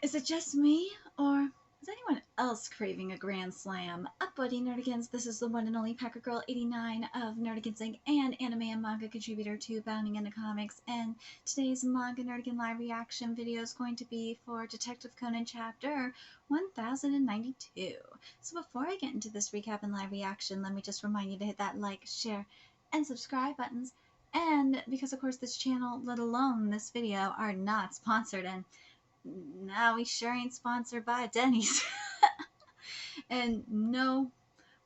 Is it just me, or is anyone else craving a grand slam? Up, buddy, Nerdigans. This is the one and only Packer Girl 89 of Nerdigans Inc. and anime and manga contributor to Bounding into Comics. And today's Manga Nerdigan live reaction video is going to be for Detective Conan chapter 1092. So before I get into this recap and live reaction, let me just remind you to hit that like, share, and subscribe buttons. And because, of course, this channel, let alone this video, are not sponsored, and now we sure ain't sponsored by Denny's. And no,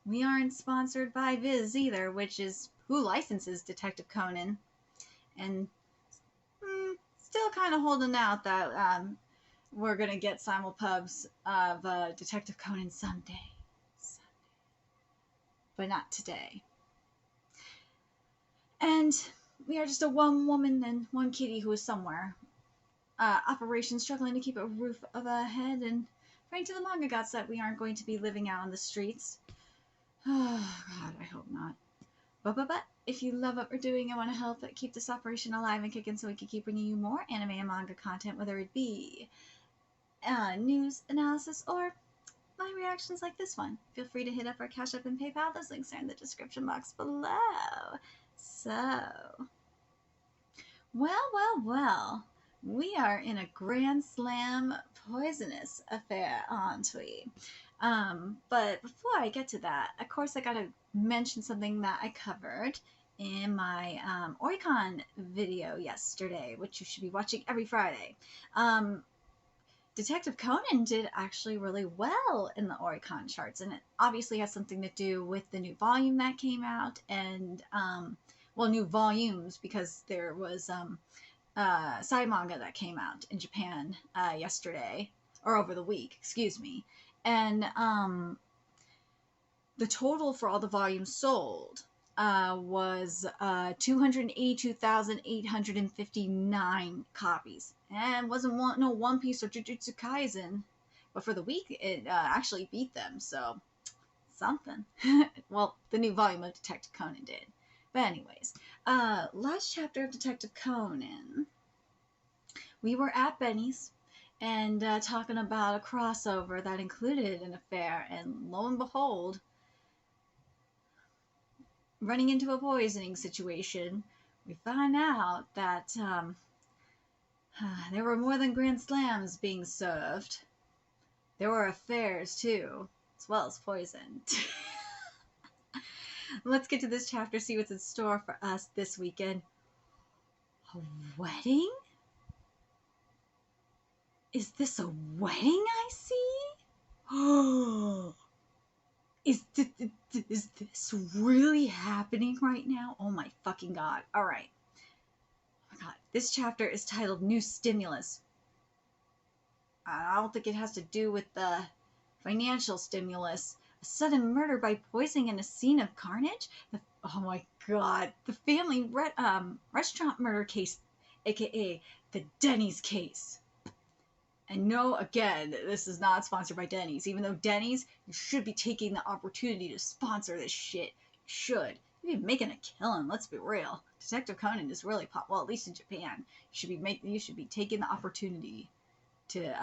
we aren't sponsored by Viz either, which is who licenses Detective Conan. And still kind of holding out that we're going to get simulpubs of Detective Conan someday. But not today. And we are just a one woman and one kitty who is somewhere. Operation struggling to keep a roof of a head, and according to the manga gods that we aren't going to be living out on the streets. Oh God, I hope not. But if you love what we're doing and want to help keep this operation alive and kicking so we can keep bringing you more anime and manga content, whether it be news, analysis, or my reactions like this one, feel free to hit up our Cash App and PayPal. Those links are in the description box below. So, well. We are in a Grand Slam poisonous affair, aren't we? But before I get to that, of course, I gotta mention something that I covered in my Oricon video yesterday, which you should be watching every Friday. Detective Conan did actually really well in the Oricon charts, and it obviously has something to do with the new volume that came out, and, well, new volumes, because there was, side manga that came out in Japan yesterday, or over the week, excuse me. And the total for all the volumes sold was 282,859 copies. And wasn't no One Piece or Jujutsu Kaisen, but for the week it actually beat them, so something. Well, the new volume of Detective Conan did. But anyways, last chapter of Detective Conan, we were at Benny's and talking about a crossover that included an affair, and lo and behold, running into a poisoning situation, we find out that there were more than Grand Slams being served. There were affairs too, as well as poison. Let's get to this chapter, see what's in store for us this weekend. A wedding? Is this a wedding I see? Oh, is this really happening right now? Oh my fucking God. All right. Oh my God. This chapter is titled New Stimulus. I don't think it has to do with the financial stimulus. A sudden murder by poisoning in a scene of carnage? Oh my God. The family restaurant murder case, aka the Denny's case. And no, again, this is not sponsored by Denny's. Even though Denny's, you should be taking the opportunity to sponsor this shit. You should. You'd be making a killing, let's be real. Detective Conan is really pop, well, at least in Japan. You should be taking the opportunity to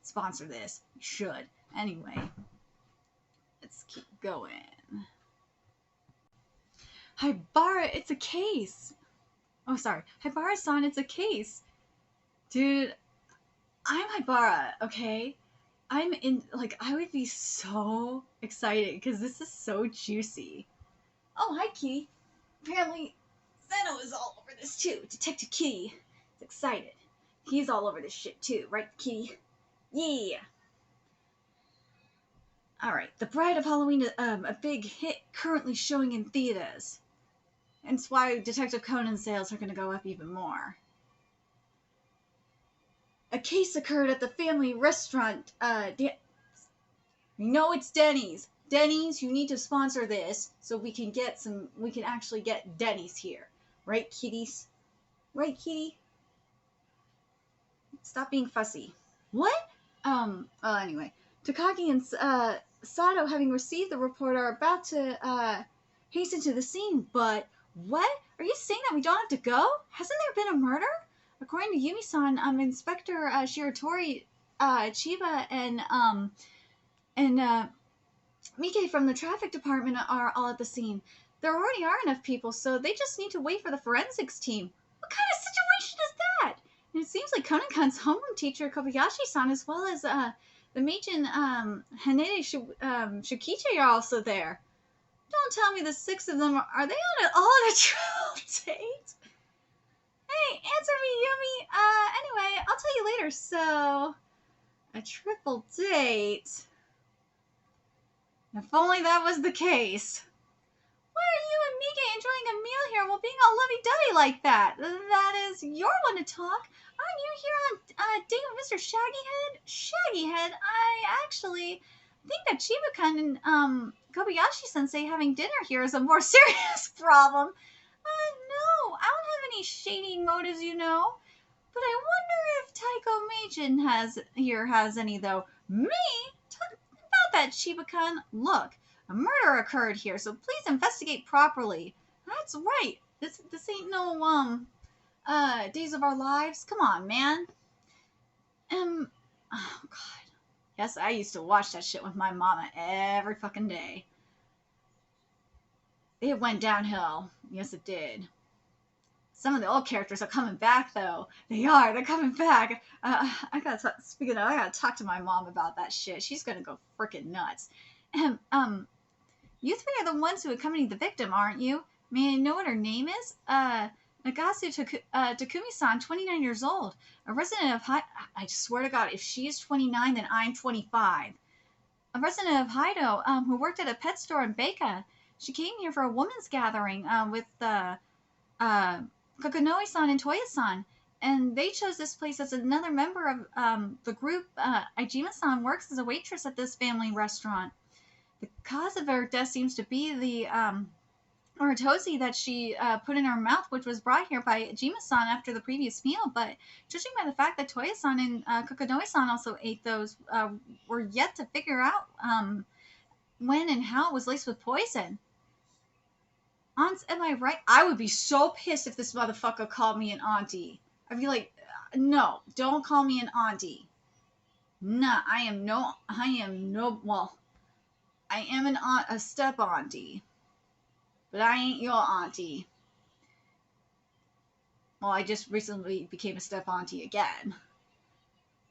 sponsor this. You should. Anyway, let's keep going. Haibara, it's a case. Oh, sorry. Haibara-san, it's a case. Dude, I'm Haibara, okay? I'm in, like, I would be so excited because this is so juicy. Oh, hi, Kitty. Apparently, Zeno is all over this too. Detective Kitty is excited. He's all over this shit too, right, Kitty? Yeah. Alright, The Bride of Halloween, a big hit currently showing in theaters. And it's why Detective Conan sales are going to go up even more. A case occurred at the family restaurant. We know it's Denny's. Denny's, you need to sponsor this so we can actually get Denny's here. Right, kitties? Right, kitty? Stop being fussy. What? Well, anyway. Takagi and Sato, having received the report, are about to hasten to the scene, but what? Are you saying that we don't have to go? Hasn't there been a murder? according to Yumi-san, Inspector Shiratori, Chiba, and Mike from the traffic department are all at the scene. There already are enough people, so they just need to wait for the forensics team. What kind of situation is that? And it seems like Conan-kun's homeroom teacher, Kobayashi-san, as well as the Meijin Hanede Shukichi are also there. Don't tell me the 6 of them are they all on a triple date? Hey, answer me, Yumi. Anyway, I'll tell you later. So, a triple date. If only that was the case. Why are you and Mika enjoying a meal here while being all lovey-dovey like that? That is your one to talk. Aren't you here on a date with Mr. Shaggyhead? Shaggyhead? I actually think that Chiba-kun and Kobayashi-sensei having dinner here is a more serious problem. No, I don't have any shady motives, you know. But I wonder if Taiko Meijin has any, though. Me? About that, Chiba-kun. Look, a murder occurred here, so please investigate properly. That's right. This ain't no, Days of Our Lives. Come on, man. Oh, God. Yes, I used to watch that shit with my mama every fucking day. It went downhill. Yes, it did. Some of the old characters are coming back, though. They are. They're coming back. I gotta talk to my mom about that shit. She's gonna go freaking nuts. You three are the ones who accompanied the victim, aren't you? May I know what her name is? Nagasu Takumi-san, 29 years old. A resident of I swear to God, if she is 29, then I'm 25. A resident of Haido, who worked at a pet store in Beka. She came here for a women's gathering, with, Kokonoe-san and Toya-san, and they chose this place as another member of the group. Ijima-san works as a waitress at this family restaurant. The cause of her death seems to be the oritosi that she put in her mouth, which was brought here by Ijima-san after the previous meal, but judging by the fact that Toya-san and Kokonoe-san also ate those, we're yet to figure out when and how it was laced with poison. Aunts, am I right? I would be so pissed if this motherfucker called me an auntie. I'd be like, no, don't call me an auntie. Nah, I am a step auntie. But I ain't your auntie. Well, I just recently became a step auntie again.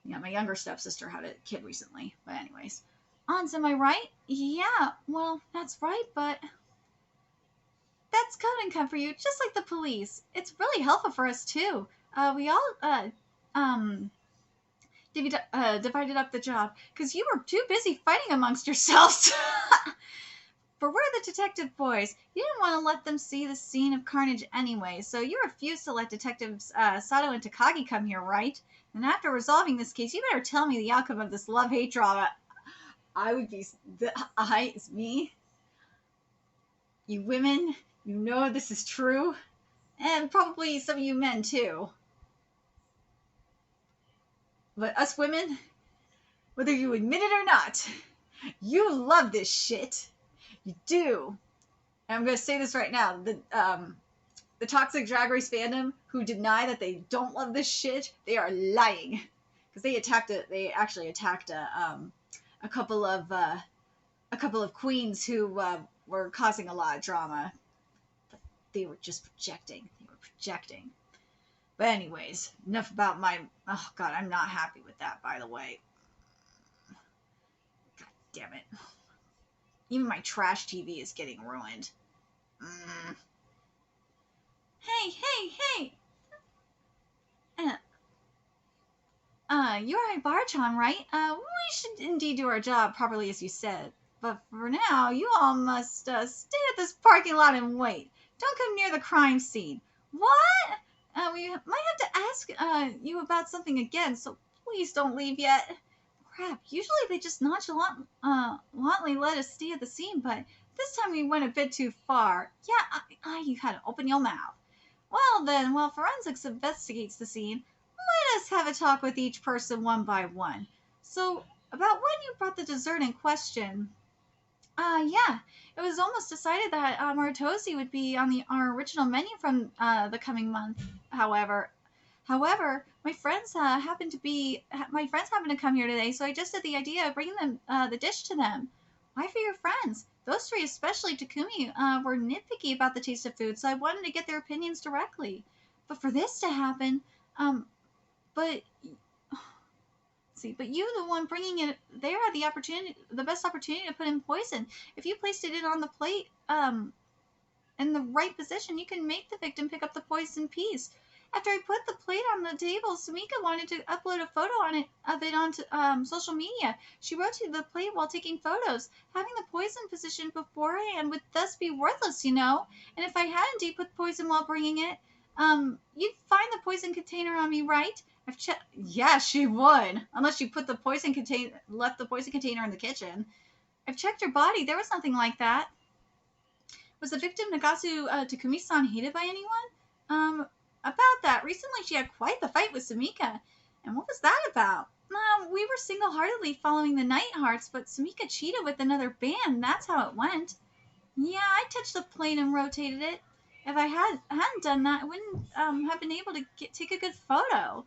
Yeah, my younger stepsister had a kid recently. But anyways. Aunts, am I right? Yeah, well, that's right, but that's Conan for you, just like the police. It's really helpful for us, too. We all, divided up the job, because you were too busy fighting amongst yourselves. But we're the detective boys. You didn't want to let them see the scene of carnage anyway, so you refused to let Detectives Sato and Takagi come here, right? And after resolving this case, you better tell me the outcome of this love-hate drama. It's me? You women, you know this is true? And probably some of you men, too. But us women, whether you admit it or not, you love this shit. You do. And I'm going to say this right now. The Toxic Drag Race fandom who deny that they don't love this shit, they are lying. Because they actually attacked a couple of queens who were causing a lot of drama. But they were just projecting. But anyways, enough about oh God, I'm not happy with that, by the way. God damn it. Even my trash TV is getting ruined. Hey! You're Ibara-chan, right? We should indeed do our job properly as you said. But for now, you all must stay at this parking lot and wait. Don't come near the crime scene. What? We might have to ask you about something again, so please don't leave yet. Crap, usually they just nonchalantly let us stay at the scene, but this time we went a bit too far. Yeah, you had to open your mouth. Well then, while forensics investigates the scene, let us have a talk with each person one by one. So, about when you brought the dessert in question. Yeah, it was almost decided that Maritosi would be on our original menu from the coming month. However, However, my friends happen to come here today, so I just had the idea of bringing them the dish to them. Why for your friends? Those three, especially Takumi, were nitpicky about the taste of food, so I wanted to get their opinions directly. But for this to happen, um, but see, but you, the one bringing it there, had the best opportunity to put in poison. If you placed it in on the plate, in the right position, you can make the victim pick up the poison piece. After I put the plate on the table, Sumika wanted to upload a photo of it onto social media. She rotated the plate while taking photos. Having the poison positioned beforehand would thus be worthless, you know. And if I had indeed put poison while bringing it, you'd find the poison container on me, right? I've checked. Yeah, she would, unless you put left the poison container in the kitchen. I've checked her body. There was nothing like that. Was the victim Nagasu Takumi-san hated by anyone? About that. Recently she had quite the fight with Sumika. And what was that about? We were single-heartedly following the Night Hearts, but Sumika cheated with another band. That's how it went. Yeah, I touched the plate and rotated it. If I hadn't done that, I wouldn't have been able to take a good photo.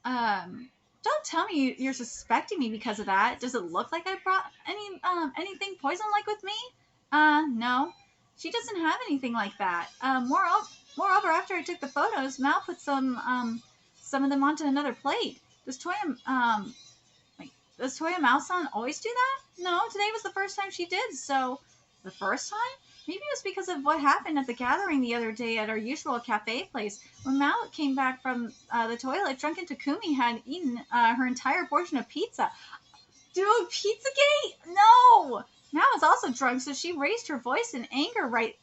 Don't tell me you're suspecting me because of that. Does it look like I brought anything poison-like with me? No. She doesn't have anything like that. Moreover, after I took the photos, Mal put some of them onto another plate. Does Toya Mao-san always do that? No, today was the first time she did. So, the first time? Maybe it was because of what happened at the gathering the other day at our usual cafe place. When Mal came back from the toilet, drunken Takumi had eaten her entire portion of pizza. Dude, Pizzagate? No! Mal was also drunk, so she raised her voice in anger right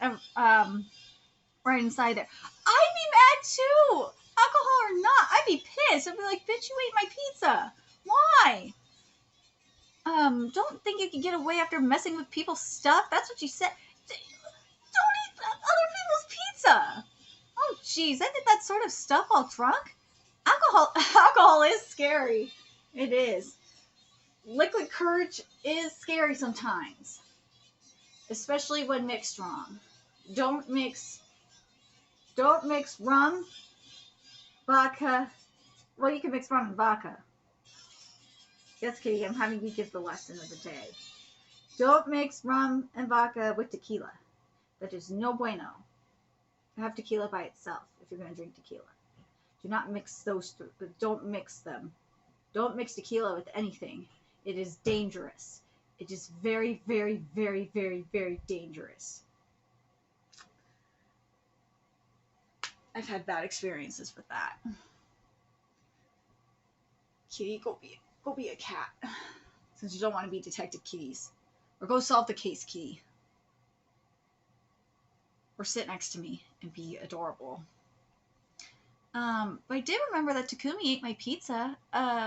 inside there. I'd be mad too! Alcohol or not, I'd be pissed. I'd be like, bitch, you ate my pizza. Why? Don't think you can get away after messing with people's stuff? That's what you said. Don't eat other people's pizza! Oh, jeez, I did that sort of stuff while drunk? Alcohol is scary. It is. Liquid courage is scary sometimes. Especially when mixed wrong. Don't mix rum, vodka. Well, you can mix rum and vodka. Yes, Kitty, I'm having you give the lesson of the day. Don't mix rum and vodka with tequila. That is no bueno. Have tequila by itself if you're going to drink tequila. Do not mix those two. Don't mix them. Don't mix tequila with anything. It is dangerous. It is very, very, very, very, very dangerous. I've had bad experiences with that. Kitty, go be a cat. Since you don't want to be Detective Kitties. Or go solve the case, Kitty. Or sit next to me and be adorable. But I did remember that Takumi ate my pizza,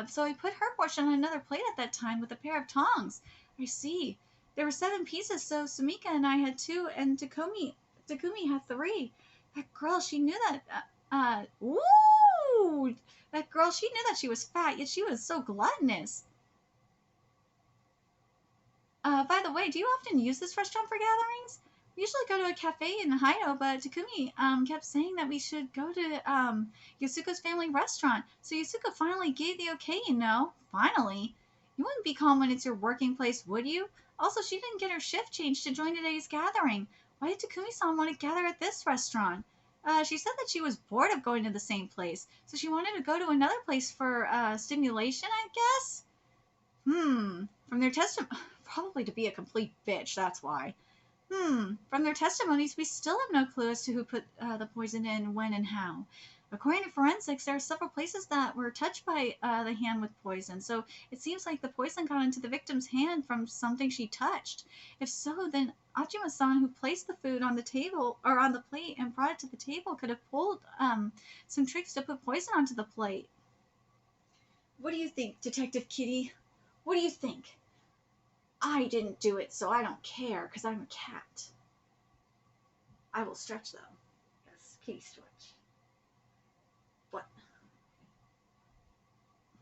so I put her portion on another plate at that time with a pair of tongs. I see. There were 7 pieces, so Sumika and I had 2, and Takumi had 3. That girl, she knew that, ooh! That girl, she knew that she was fat, yet she was so gluttonous. By the way, do you often use this restaurant for gatherings? We usually go to a cafe in Hokkaido, but Takumi kept saying that we should go to Yasuko's family restaurant. So Yasuko finally gave the okay, you know. Finally. You wouldn't be calm when it's your working place, would you? Also, she didn't get her shift changed to join today's gathering. Why did Takumi-san want to gather at this restaurant? She said that she was bored of going to the same place, so she wanted to go to another place for stimulation, I guess? From their testimony... Probably to be a complete bitch, that's why. From their testimonies, we still have no clue as to who put the poison in, when, and how. According to forensics, there are several places that were touched by the hand with poison, so it seems like the poison got into the victim's hand from something she touched. If so, then Ajima-san, who placed the food on the table, or on the plate, and brought it to the table, could have pulled some tricks to put poison onto the plate. What do you think, Detective Kitty? What do you think? I didn't do it, so I don't care, because I'm a cat. I will stretch, though. Yes, kitty stretch. What?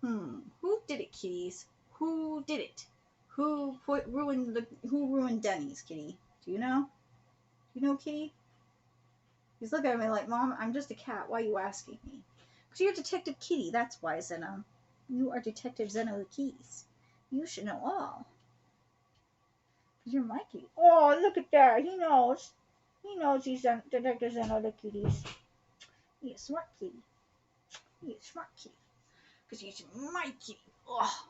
Who did it, kitties? Who did it? Who ruined Denny's, Kitty? Do you know? Do you know, Kitty? He's looking at me like, Mom, I'm just a cat. Why are you asking me? Because you're Detective Kitty, that's why, Zeno. You are Detective Zeno the Keys. You should know all. You're my kitty. Oh, look at that. He knows. He knows he's Detective Zeno the Kitties. He's a smart kitty. He's a smart kitty. Because he's my kitty. Oh.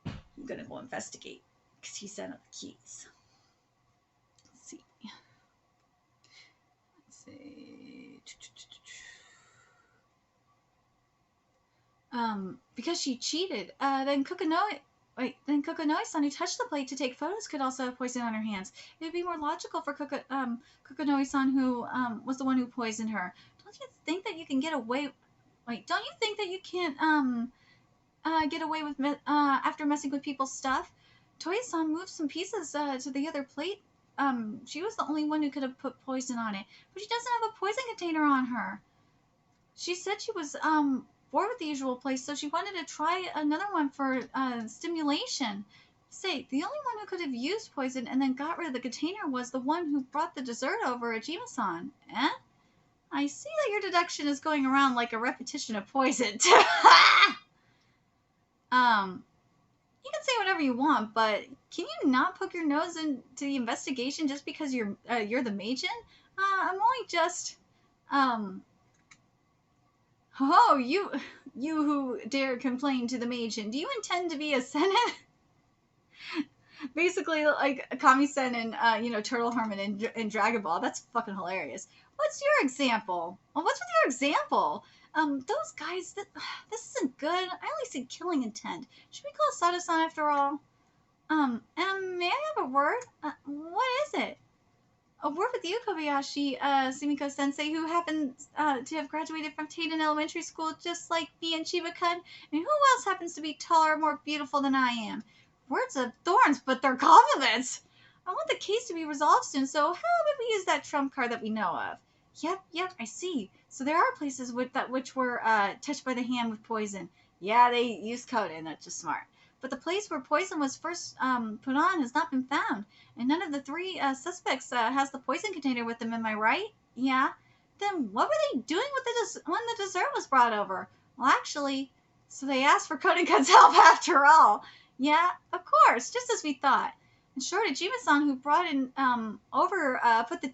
I'm going to go investigate. Because he's Zeno the Keys. Let's see. Because she cheated, then Kokonoi-san, who touched the plate to take photos, could also have poison on her hands. It would be more logical for Kokonoi-san, who was the one who poisoned her. Don't you think that you can get away? Wait, don't you think that you can't get away with after messing with people's stuff? Toya-san moved some pieces to the other plate. She was the only one who could have put poison on it, but she doesn't have a poison container on her. She said she was bored with the usual place, so she wanted to try another one for stimulation. Say, the only one who could have used poison and then got rid of the container was the one who brought the dessert over, Ajima-san. Eh? I see that your deduction is going around like a repetition of poison. You can say whatever you want, but can you not poke your nose into the investigation just because you're the Majin? I'm only just Oh, you who dare complain to the Majin, do you intend to be a Sennin? Basically, like Kami-sen and Turtle Hermit in Dragon Ball. That's fucking hilarious. What's your example? Well, what's with your example? Those guys. This isn't good. I only see killing intent. Should we call Sato-san after all? May I have a word? What is it? A word with you, Kobayashi, Sumiko-sensei, who happens to have graduated from Taden Elementary School just like me and Chiba-kun, and who else happens to be taller and more beautiful than I am? Words of thorns, but they're compliments! I want the case to be resolved soon, so how about we use that trump card that we know of? Yep, I see. So there are places which were touched by the hand with poison. Yeah, they used Conan, that's just smart. But the place where poison was first put on has not been found. And none of the three suspects has the poison container with them, am I right? Yeah. Then what were they doing with when the dessert was brought over? Well, actually, so they asked for Koninkun's help after all. Yeah, of course, just as we thought. And short Ajima-san, who brought in put the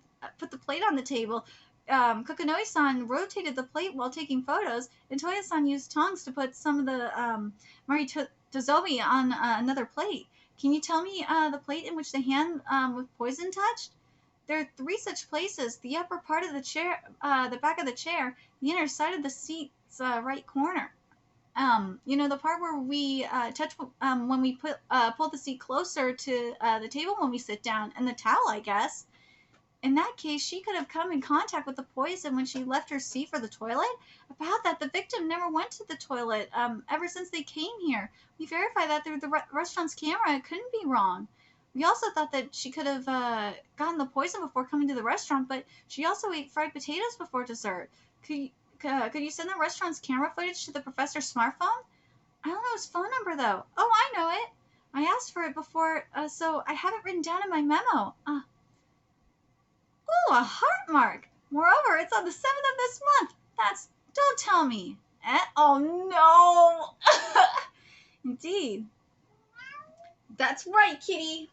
plate on the table. Kokonoi-san rotated the plate while taking photos, and Toya-san used tongs to put some of the Maritozomi on another plate. Can you tell me the plate in which the hand with poison touched? There are three such places: the upper part of the chair, the back of the chair, the inner side of the seat's right corner. The part where we touch when we pull the seat closer to the table when we sit down, and the towel, I guess. In that case, she could have come in contact with the poison when she left her seat for the toilet. About that, the victim never went to the toilet ever since they came here. We verified that through the restaurant's camera. It couldn't be wrong. We also thought that she could have gotten the poison before coming to the restaurant, but she also ate fried potatoes before dessert. Could you send the restaurant's camera footage to the professor's smartphone? I don't know his phone number, though. Oh, I know it. I asked for it before, so I have it written down in my memo. Ooh, a heart mark. Moreover, it's on the 7th of this month. Don't tell me. Oh, no. Indeed. That's right, kitty.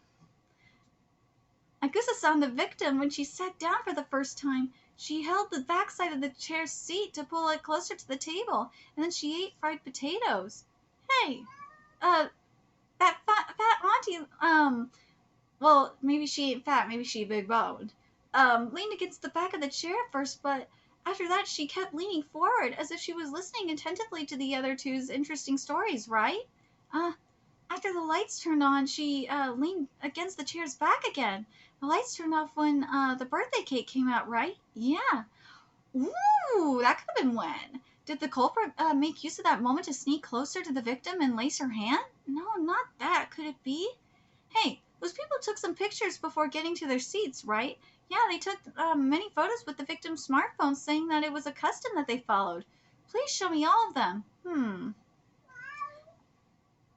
Agusa-san, the victim, when she sat down for the first time, she held the backside of the chair's seat to pull it closer to the table, and then she ate fried potatoes. Hey, that fat auntie, well, maybe she ain't fat, maybe she big boned. Leaned against the back of the chair at first, but after that she kept leaning forward as if she was listening attentively to the other two's interesting stories, right? After the lights turned on, she leaned against the chair's back again. The lights turned off when the birthday cake came out, right? Yeah. Ooh, that could have been when. Did the culprit make use of that moment to sneak closer to the victim and lace her hand? No, not that. Could it be? Hey, those people took some pictures before getting to their seats, right? Yeah, they took many photos with the victim's smartphone, saying that it was a custom that they followed. Please show me all of them.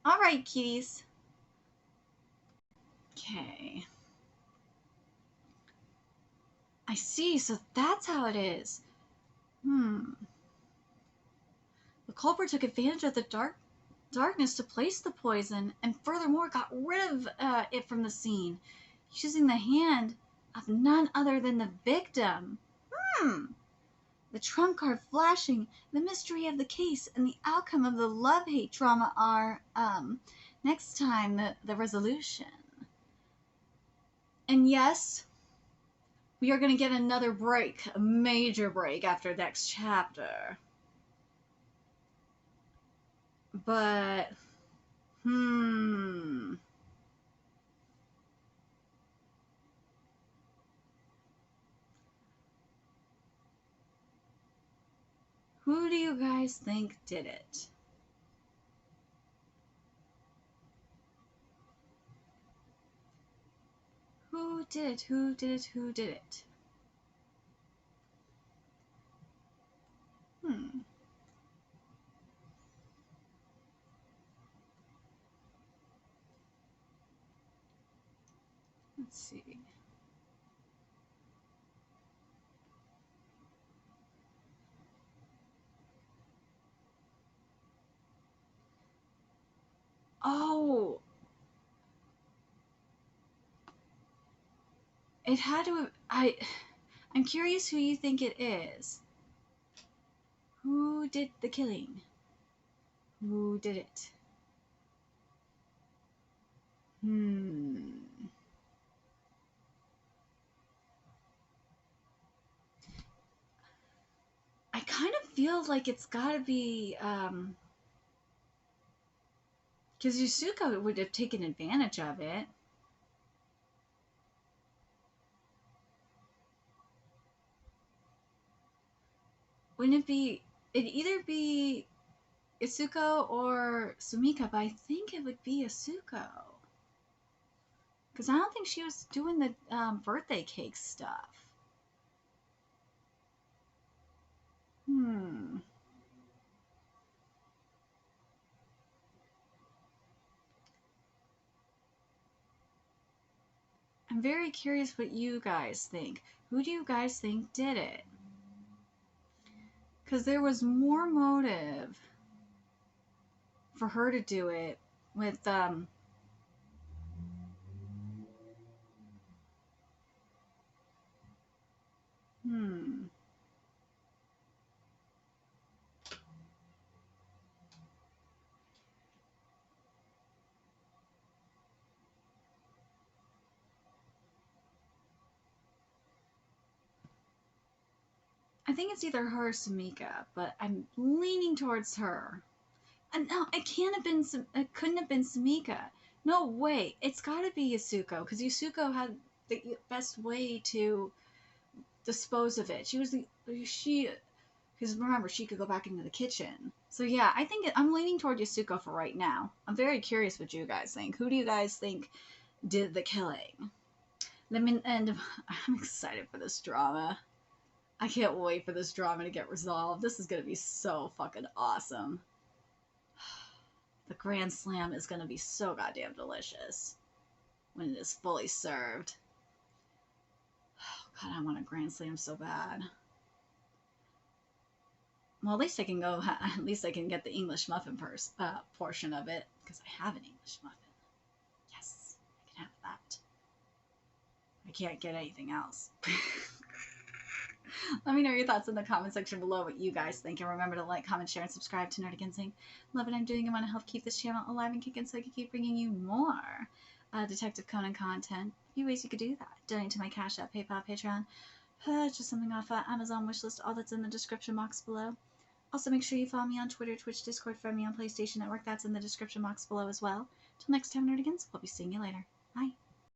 All right, kitties. Okay. I see, so that's how it is. The culprit took advantage of the darkness to place the poison, and furthermore got rid of it from the scene, using the hand of none other than the victim. The trump card flashing, the mystery of the case, and the outcome of the love-hate drama are, next time, the resolution. And yes, we are going to get another break, a major break after next chapter. But, Who do you guys think did it? Who did it? Who did it? Who did it? Let's see. Oh, it had to. I'm curious who you think it is. Who did the killing? Who did it? I kind of feel like it's gotta be, because Yusuko would have taken advantage of it. Wouldn't it be, it'd either be Isuko or Sumika, but I think it would be Isuko. Because I don't think she was doing the birthday cake stuff. I'm very curious what you guys think. Who do you guys think did it? Because there was more motive for her to do it with, I think it's either her or Sumika, but I'm leaning towards her. And no, it can't have been. It couldn't have been Sumika. No way. It's got to be Yasuko because Yasuko had the best way to dispose of it. Because remember she could go back into the kitchen. So yeah, I think I'm leaning toward Yasuko for right now. I'm very curious what you guys think. Who do you guys think did the killing? And I'm excited for this drama. I can't wait for this drama to get resolved. This is gonna be so fucking awesome. The Grand Slam is gonna be so goddamn delicious when it is fully served. Oh god, I want a Grand Slam so bad. Well, at least I can go. At least I can get the English muffin portion of it because I have an English muffin. Yes, I can have that. I can't get anything else. Let me know your thoughts in the comment section below, what you guys think. And remember to like, comment, share, and subscribe to Nerdigansing. Love what I'm doing. I want to help keep this channel alive and kicking so I can keep bringing you more Detective Conan content. A few ways you could do that. Donate to my Cash App, PayPal, Patreon. Purchase something off Amazon wishlist. All that's in the description box below. Also, make sure you follow me on Twitter, Twitch, Discord, friend me on PlayStation Network. That's in the description box below as well. Till next time, Nerdigans, we'll be seeing you later. Bye.